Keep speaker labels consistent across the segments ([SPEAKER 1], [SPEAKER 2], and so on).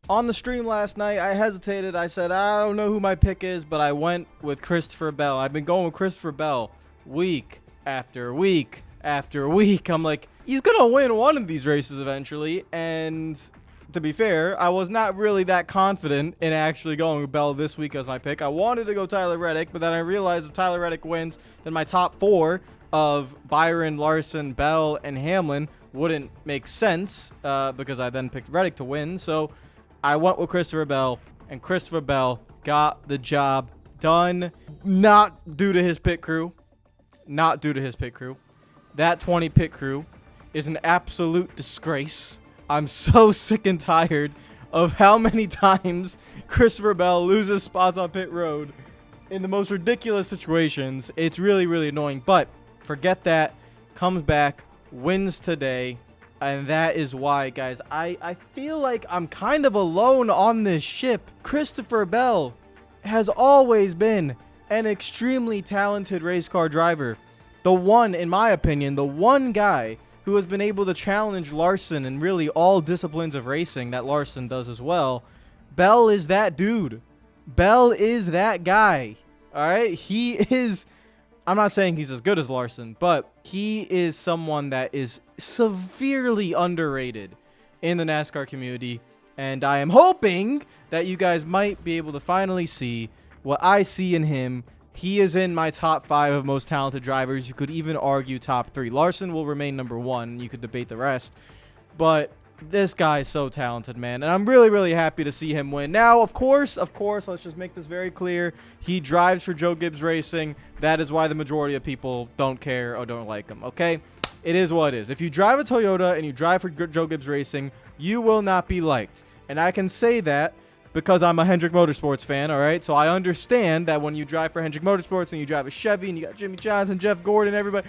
[SPEAKER 1] On the stream last night, I hesitated. I said, I don't know who my pick is, but I went with Christopher Bell. I've been going with Christopher Bell week after week after week. I'm like, he's going to win one of these races eventually. And to be fair, I was not really that confident in actually going with Bell this week as my pick. I wanted to go Tyler Reddick, but then I realized if Tyler Reddick wins, then my top four of Byron, Larson, Bell, and Hamlin wouldn't make sense because I then picked Reddick to win. So I went with Christopher Bell, and Christopher Bell got the job done. Not due to his pit crew. Not due to his pit crew. That 20 pit crew is an absolute disgrace. I'm so sick and tired of how many times Christopher Bell loses spots on pit road in the most ridiculous situations. It's really, really annoying. But forget that. Comes back, wins today. And that is why, guys, I feel like I'm kind of alone on this ship. Christopher Bell has always been an extremely talented race car driver. The one, in my opinion, the one guy who has been able to challenge Larson in really all disciplines of racing that Larson does as well. Bell is that dude. Bell is that guy. All right? He is... I'm not saying he's as good as Larson, but he is someone that is severely underrated in the NASCAR community. And I am hoping that you guys might be able to finally see what I see in him. He is in my top 5 of most talented drivers. You could even argue top 3. Larson will remain number 1. You could debate the rest. But this guy is so talented, man. And I'm really, really happy to see him win. Now, of course, let's just make this very clear. He drives for Joe Gibbs Racing. That is why the majority of people don't care or don't like him, okay? It is what it is. If you drive a Toyota and you drive for Joe Gibbs Racing, you will not be liked. And I can say that because I'm a Hendrick Motorsports fan, all right? So I understand that when you drive for Hendrick Motorsports and you drive a Chevy and you got Jimmy Johnson, Jeff Gordon, everybody...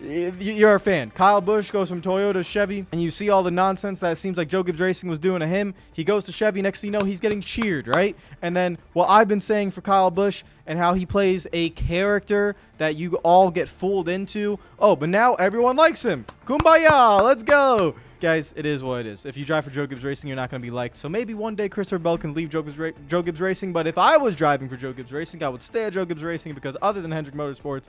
[SPEAKER 1] You're a fan. Kyle Busch goes from Toyota to Chevy, and you see all the nonsense that it seems like Joe Gibbs Racing was doing to him. He goes to Chevy. Next thing you know, he's getting cheered, right? And then what I've been saying for Kyle Busch and how he plays a character that you all get fooled into. Oh, but now everyone likes him. Kumbaya. Let's go. Guys, it is what it is. If you drive for Joe Gibbs Racing, you're not going to be liked. So maybe one day Christopher Bell can leave Joe Gibbs Racing. But if I was driving for Joe Gibbs Racing, I would stay at Joe Gibbs Racing because other than Hendrick Motorsports,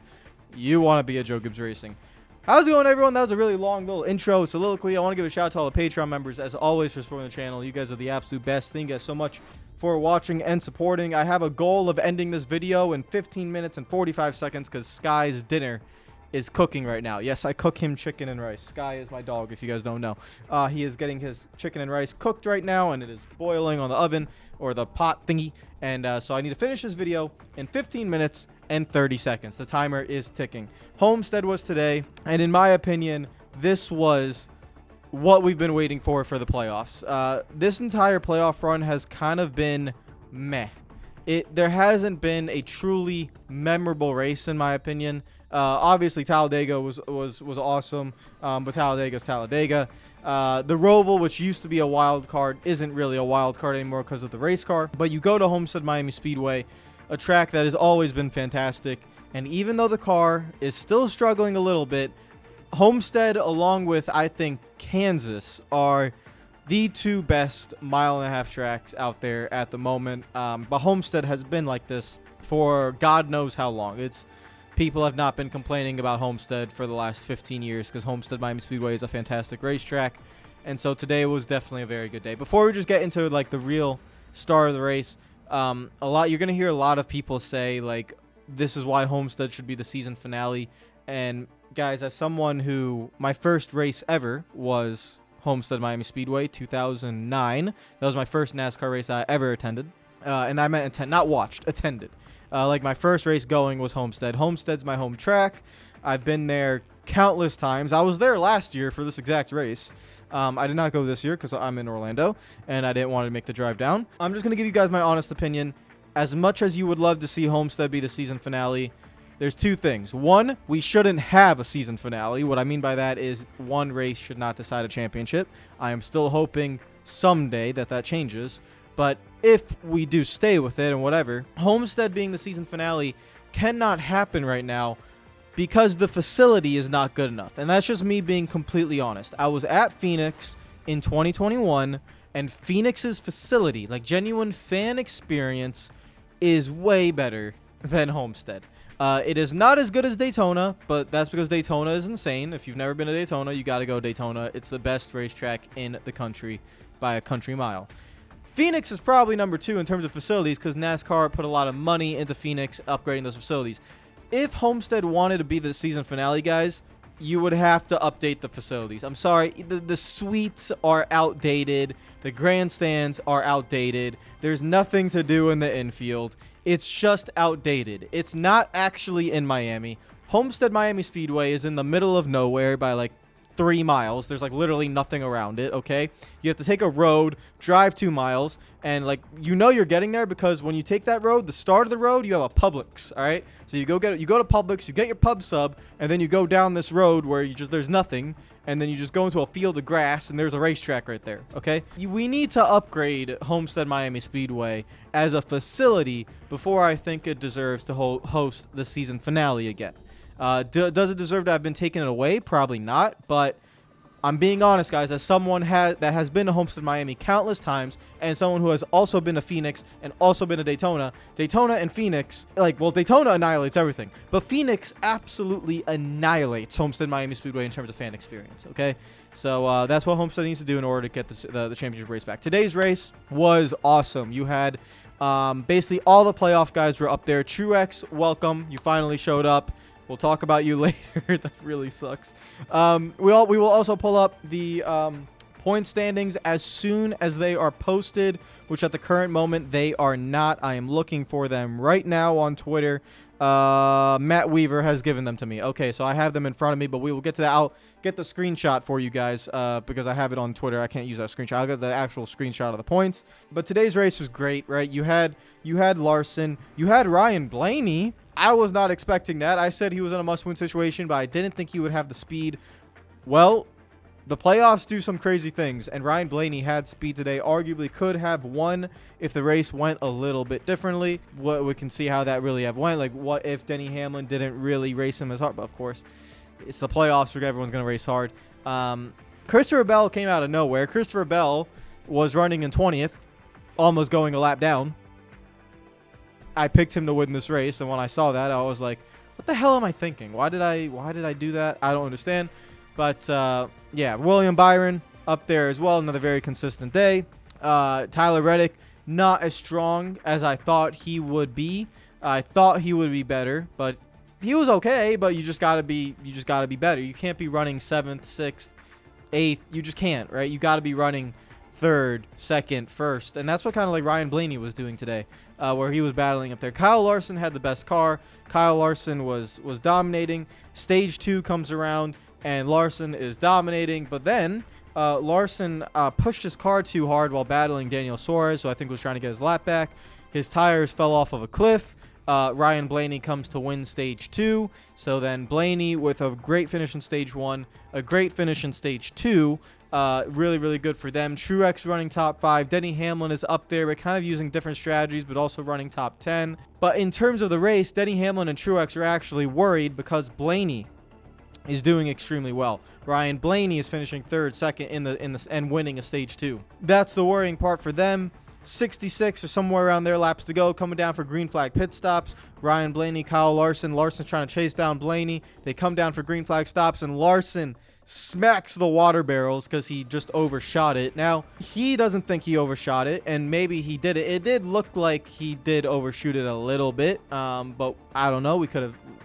[SPEAKER 1] you want to be at Joe Gibbs Racing. How's it going, everyone? That was a really long little intro soliloquy. I want to give a shout out to all the Patreon members, as always, for supporting the channel. You guys are the absolute best. Thank you guys so much for watching and supporting. I have a goal of ending this video in 15 minutes and 45 seconds because Sky's dinner is cooking right now. Yes, I cook him chicken and rice. Sky is my dog, if you guys don't know. He is getting his chicken and rice cooked right now, and it is boiling on the oven or the pot thingy. And so I need to finish this video in 15 minutes and 30 seconds. The timer is ticking. Homestead was today, and in my opinion, this was what we've been waiting for the playoffs. This entire playoff run has kind of been meh. There hasn't been a truly memorable race, in my opinion. Obviously, Talladega was awesome, but Talladega's Talladega. The Roval, which used to be a wild card, isn't really a wild card anymore because of the race car. But you go to Homestead Miami Speedway, a track that has always been fantastic. And even though the car is still struggling a little bit, Homestead, along with, I think, Kansas, are the 2 best mile-and-a-half tracks out there at the moment. But Homestead has been like this for God knows how long. People have not been complaining about Homestead for the last 15 years because Homestead Miami Speedway is a fantastic racetrack. And so today was definitely a very good day. Before we just get into like the real start of the race, you're going to hear a lot of people say like this is why Homestead should be the season finale. And guys, as someone who my first race ever was Homestead Miami Speedway 2009. That was my first NASCAR race that I ever attended. And I meant not watched, attended. Like my first race going was Homestead. Homestead's my home track. I've been there countless times. I was there last year for this exact race. I did not go this year because I'm in Orlando and I didn't want to make the drive down. I'm just going to give you guys my honest opinion. As much as you would love to see Homestead be the season finale, there's 2 things. One, we shouldn't have a season finale. What I mean by that is one race should not decide a championship. I am still hoping someday that changes. But if we do stay with it and whatever, Homestead being the season finale cannot happen right now because the facility is not good enough. And that's just me being completely honest. I was at Phoenix in 2021 And Phoenix's facility, like genuine fan experience, is way better than Homestead. It is not as good as Daytona, but that's because Daytona is insane. If you've never been to Daytona, you got to go Daytona. It's the best racetrack in the country by a country mile. Phoenix is probably number 2 in terms of facilities because NASCAR put a lot of money into Phoenix upgrading those facilities. If Homestead wanted to be the season finale, guys, you would have to update the facilities. I'm sorry, the suites are outdated. The grandstands are outdated. There's nothing to do in the infield. It's just outdated. It's not actually in Miami. Homestead Miami Speedway is in the middle of nowhere by like 3 miles. There's like literally nothing around it, okay? You have to take a road, drive 2 miles, and like you're getting there because when you take that road, the start of the road, you have a Publix, all right? So you go to Publix, you get your pub sub, and then you go down this road where there's nothing, and then you just go into a field of grass and there's a racetrack right there, okay? We need to upgrade Homestead Miami Speedway as a facility before I think it deserves to host the season finale again. Does it deserve to have been taken away? Probably not, but I'm being honest, guys, as someone that has been to Homestead Miami countless times, and someone who has also been to Phoenix and also been to Daytona and Phoenix, Daytona annihilates everything, but Phoenix absolutely annihilates Homestead Miami Speedway in terms of fan experience, okay? So that's what Homestead needs to do in order to get the championship race back. Today's race was awesome. You had basically all the playoff guys were up there. Truex, welcome. You finally showed up. We'll talk about you later. That really sucks. We will also pull up the point standings as soon as they are posted, which at the current moment they are not. I am looking for them right now on Twitter. Matt Weaver has given them to me. Okay, so I have them in front of me, but we will get to that. I'll get the screenshot for you guys because I have it on Twitter. I can't use that screenshot. I'll get the actual screenshot of the points. But today's race was great, right? You had Larson. You had Ryan Blaney. I was not expecting that. I said he was in a must-win situation, but I didn't think he would have the speed. Well, the playoffs do some crazy things, and Ryan Blaney had speed today. Arguably could have won if the race went a little bit differently. We can see how that really went. Like, what if Denny Hamlin didn't really race him as hard? But, of course, it's the playoffs where everyone's going to race hard. Christopher Bell came out of nowhere. Christopher Bell was running in 20th, almost going a lap down. I picked him to win this race, and when I saw that, I was like, what the hell am I thinking? Why did I do that? I don't understand. But yeah, William Byron up there as well, another very consistent day. Tyler Reddick not as strong as I thought he would be. I thought he would be better, but he was okay, but you just got to be better. You can't be running 7th, 6th, 8th. You just can't, right? You got to be running 3rd, 2nd, 1st, and that's what kind of like Ryan Blaney was doing today, where he was battling up there. Kyle Larson had the best car. Kyle Larson was dominating. Stage 2 comes around, and Larson is dominating, but then Larson pushed his car too hard while battling Daniel Suarez, who I think was trying to get his lap back. His tires fell off of a cliff. Ryan Blaney comes to win stage 2. So then Blaney with a great finish in stage 1, a great finish in stage 2. Really, really good for them. Truex running top 5. Denny Hamlin is up there, but kind of using different strategies, but also running top 10. But in terms of the race, Denny Hamlin and Truex are actually worried because Blaney is doing extremely well. Ryan Blaney is finishing 3rd, 2nd and winning a stage 2. That's the worrying part for them. 66 or somewhere around there laps to go, coming down for green flag pit stops. Ryan Blaney, Kyle Larson. Larson's trying to chase down Blaney. They come down for green flag stops, and Larson smacks the water barrels because he just overshot it. Now, he doesn't think he overshot it, and maybe he did it. It did look like he did overshoot it a little bit, but I don't know.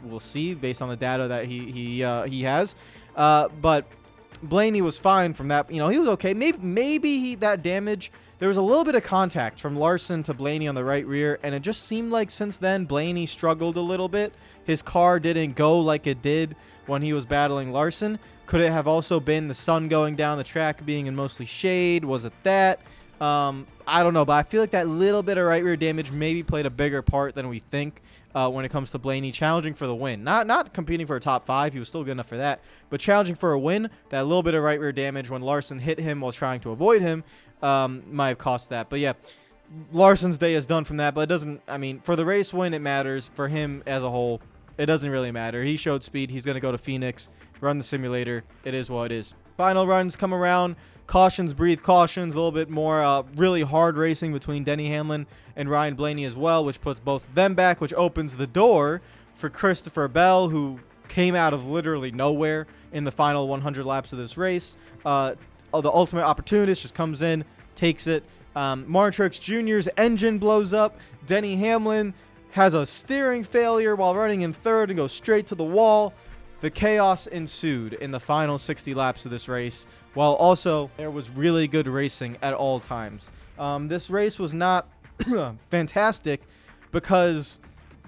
[SPEAKER 1] We'll see based on the data that he has. But Blaney was fine from that. He was okay. Maybe that damage. There was a little bit of contact from Larson to Blaney on the right rear, and it just seemed like since then Blaney struggled a little bit. His car didn't go like it did when he was battling Larson. Could it have also been the sun going down the track being in mostly shade? Was it that? I don't know, but I feel like that little bit of right rear damage maybe played a bigger part than we think when it comes to Blaney challenging for the win. Not competing for a top 5. He was still good enough for that. But challenging for a win, that little bit of right rear damage when Larson hit him while trying to avoid him might have cost that. But yeah, Larson's day is done from that. But it doesn't, for the race win, it matters. For him as a whole, it doesn't really matter. He showed speed. He's going to go to Phoenix, run the simulator. It is what it is. Final runs come around. Cautions breathe cautions. A little bit more really hard racing between Denny Hamlin and Ryan Blaney as well, which puts both of them back, which opens the door for Christopher Bell, who came out of literally nowhere in the final 100 laps of this race. The ultimate opportunist just comes in, takes it. Martin Truex Jr.'s engine blows up. Denny Hamlin has a steering failure while running in third and goes straight to the wall. The chaos ensued in the final 60 laps of this race, while also there was really good racing at all times. This race was not fantastic because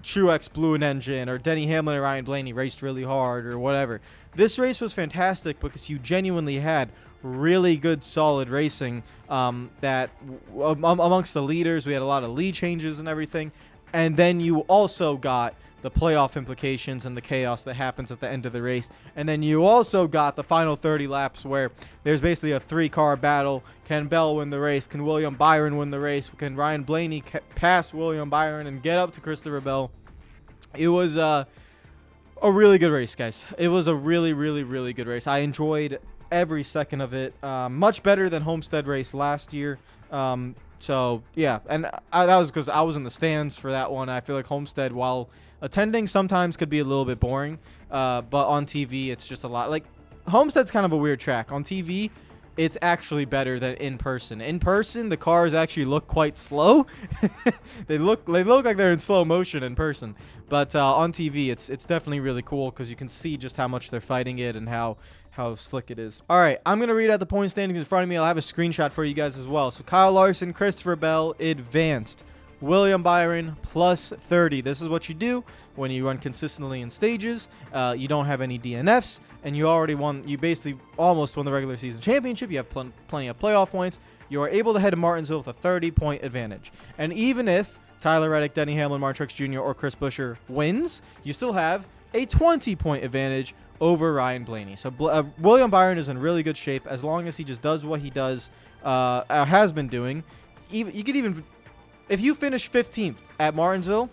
[SPEAKER 1] Truex blew an engine or Denny Hamlin and Ryan Blaney raced really hard or whatever. This race was fantastic because you genuinely had really good, solid racing that amongst the leaders. We had a lot of lead changes and everything. And then you also got the playoff implications and the chaos that happens at the end of the race. And then you also got the final 30 laps where there's basically a 3-car battle. Can Bell win the race? Can William Byron win the race? Can Ryan Blaney pass William Byron and get up to Christopher Bell? It was a really good race, guys. It was a really, really, really good race. I enjoyed every second of it. Much better than Homestead race last year. So, yeah, and that was because I was in the stands for that one. I feel like Homestead, while attending, sometimes could be a little bit boring, but on TV, it's just a lot. Like, Homestead's kind of a weird track. On TV, it's actually better than in person. In person, the cars actually look quite slow. They look like they're in slow motion in person, but on TV, it's definitely really cool because you can see just how much they're fighting it and how slick it is. All right, I'm going to read out the point standings in front of me. I'll have a screenshot for you guys as well. So Kyle Larson, Christopher Bell advanced. William Byron plus 30. This is what you do when you run consistently in stages. You don't have any DNFs, and you already won. You basically almost won the regular season championship. You have plenty of playoff points. You are able to head to Martinsville with a 30-point advantage. And even if Tyler Reddick, Denny Hamlin, Martin Truex Jr., or Chris Buescher wins, you still have a 20-point advantage over Ryan Blaney. So William Byron is in really good shape as long as he just does what he does, has been doing. If you finish 15th at Martinsville,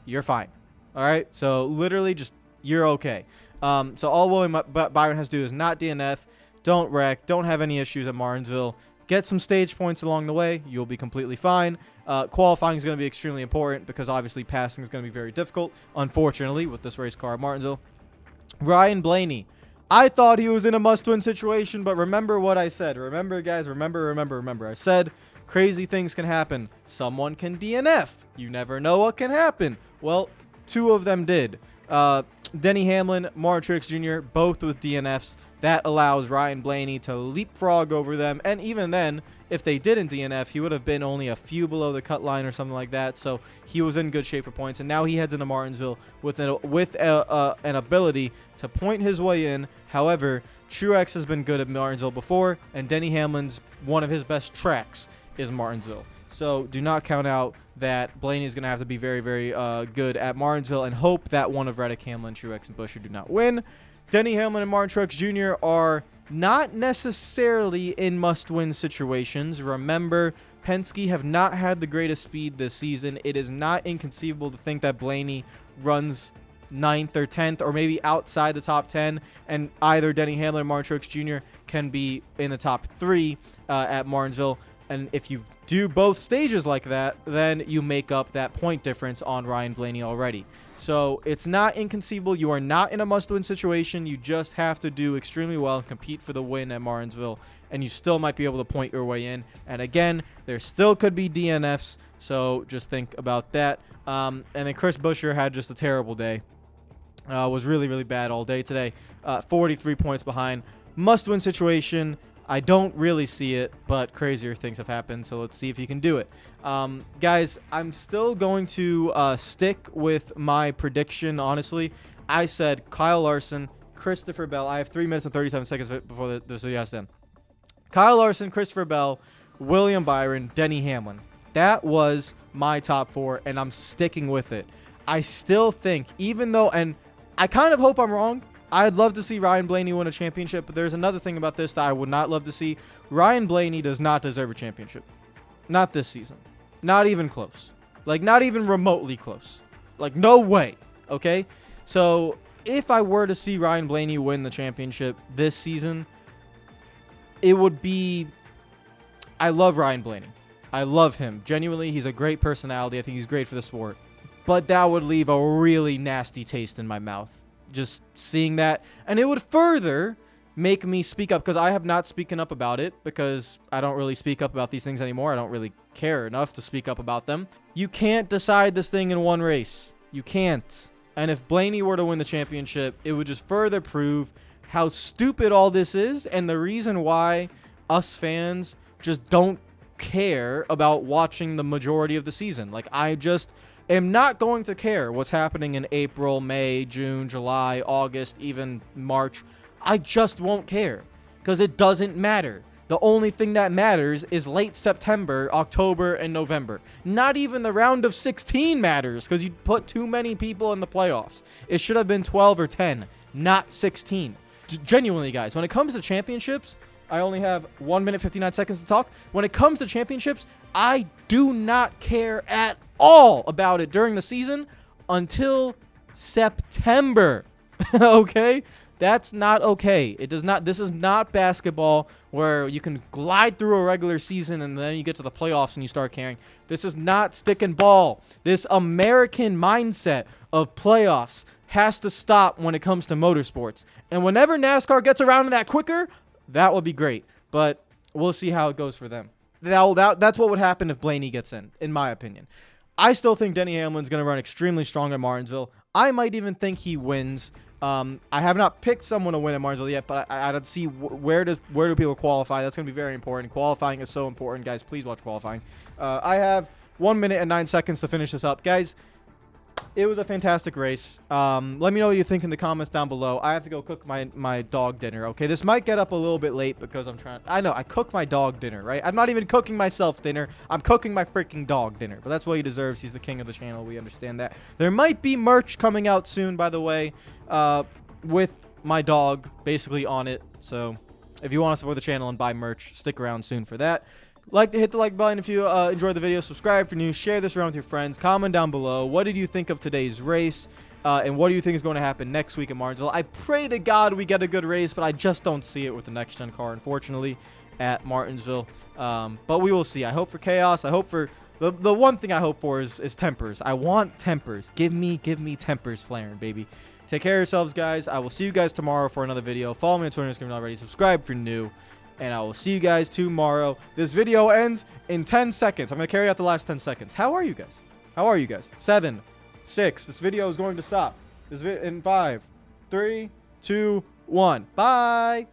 [SPEAKER 1] you're fine. All right. So literally just you're okay. So all William Byron has to do is not DNF, don't wreck, don't have any issues at Martinsville. Get some stage points along the way. You'll be completely fine. Qualifying is going to be extremely important because obviously passing is going to be very difficult, unfortunately, with this race car at Martinsville. Ryan Blaney. I thought he was in a must-win situation, but remember what I said. Remember, guys, remember. I said crazy things can happen. Someone can DNF. You never know what can happen. Well, 2 of them did. Denny Hamlin, Martin Truex Jr., both with DNFs. That allows Ryan Blaney to leapfrog over them. And even then, if they didn't DNF, he would have been only a few below the cut line or something like that. So he was in good shape for points. And now he heads into Martinsville with an ability to point his way in. However, Truex has been good at Martinsville before, and Denny Hamlin's one of his best tracks is Martinsville. So do not count out that Blaney is going to have to be very, very good at Martinsville and hope that one of Reddick, Hamlin, Truex, and Buescher do not win. Denny Hamlin and Martin Truex Jr. are not necessarily in must-win situations. Remember, Penske have not had the greatest speed this season. It is not inconceivable to think that Blaney runs 9th or 10th or maybe outside the top 10, and either Denny Hamlin or Martin Truex Jr. can be in the top 3 at Martinsville. And if you do both stages like that, then you make up that point difference on Ryan Blaney already. So it's not inconceivable. You are not in a must-win situation. You just have to do extremely well and compete for the win at Martinsville, and you still might be able to point your way in. And again, there still could be DNFs, so just think about that. And then Chris Buescher had just a terrible day. Was really, really bad all day today. 43 points behind. Must-win situation. I don't really see it, but crazier things have happened, so let's see if he can do it. Guys, I'm still going to stick with my prediction, honestly. I said Kyle Larson, Christopher Bell. I have 3 minutes and 37 seconds before the video has to end. Kyle Larson, Christopher Bell, William Byron, Denny Hamlin. That was my top 4, and I'm sticking with it. I still think, even though, and I kind of hope I'm wrong, I'd love to see Ryan Blaney win a championship, but there's another thing about this that I would not love to see. Ryan Blaney does not deserve a championship. Not this season. Not even close. Like, not even remotely close. Like, no way. Okay? So, if I were to see Ryan Blaney win the championship this season, it would be... I love Ryan Blaney. I love him. Genuinely, he's a great personality. I think he's great for the sport. But that would leave a really nasty taste in my mouth, just seeing that. And it would further make me speak up, because I have not spoken up about it, because I don't really speak up about these things anymore. I don't really care enough to speak up about them. You can't decide this thing in one race. You can't. And if Blaney were to win the championship, it would just further prove how stupid all this is, and the reason why us fans just don't care about watching the majority of the season. Like, I just am not going to care what's happening in April, May, June, July, August, even March. I just won't care, because it doesn't matter. The only thing that matters is late September, October, and November. Not even the round of 16 matters, because you put too many people in the playoffs. It should have been 12 or 10, not 16. Genuinely, guys, when it comes to championships, I only have 1 minute 59 seconds to talk. When it comes to championships, I do not care at all about it during the season until September. Okay? That's not okay. It does not. This is not basketball where you can glide through a regular season and then you get to the playoffs and you start caring. This is not stick and ball. This American mindset of playoffs has to stop when it comes to motorsports. And whenever NASCAR gets around to that quicker, that would be great. But we'll see how it goes for them. That's what would happen if Blaney gets in my opinion. I still think Denny Hamlin's going to run extremely strong at Martinsville. I might even think he wins. I have not picked someone to win at Martinsville yet, but I don't see where do people qualify. That's going to be very important. Qualifying is so important, guys. Please watch qualifying. I have 1 minute and 9 seconds to finish this up, guys. It was a fantastic race. Let me know what you think in the comments down below. I have to go cook my dog dinner, okay? This might get up a little bit late because I know, I cook my dog dinner, right? I'm not even cooking myself dinner. I'm cooking my freaking dog dinner. But that's what he deserves. He's the king of the channel. We understand that. There might be merch coming out soon, by the way, with my dog basically on it. So if you want to support the channel and buy merch, stick around soon for that. Hit the like button if you enjoyed the video. Subscribe for news. Share this around with your friends. Comment down below. What did you think of today's race? And what do you think is going to happen next week at Martinsville? I pray to God we get a good race, but I just don't see it with the next-gen car, unfortunately, at Martinsville. But we will see. I hope for chaos. I hope for... The one thing I hope for is tempers. I want tempers. Give me tempers flaring, baby. Take care of yourselves, guys. I will see you guys tomorrow for another video. Follow me on Twitter if you're not already. Subscribe if you're new. And I will see you guys tomorrow. This video ends in 10 seconds. I'm going to carry out the last 10 seconds. How are you guys? How are you guys? 7, 6. This video is going to stop. In 5, 3, 2, 1. Bye.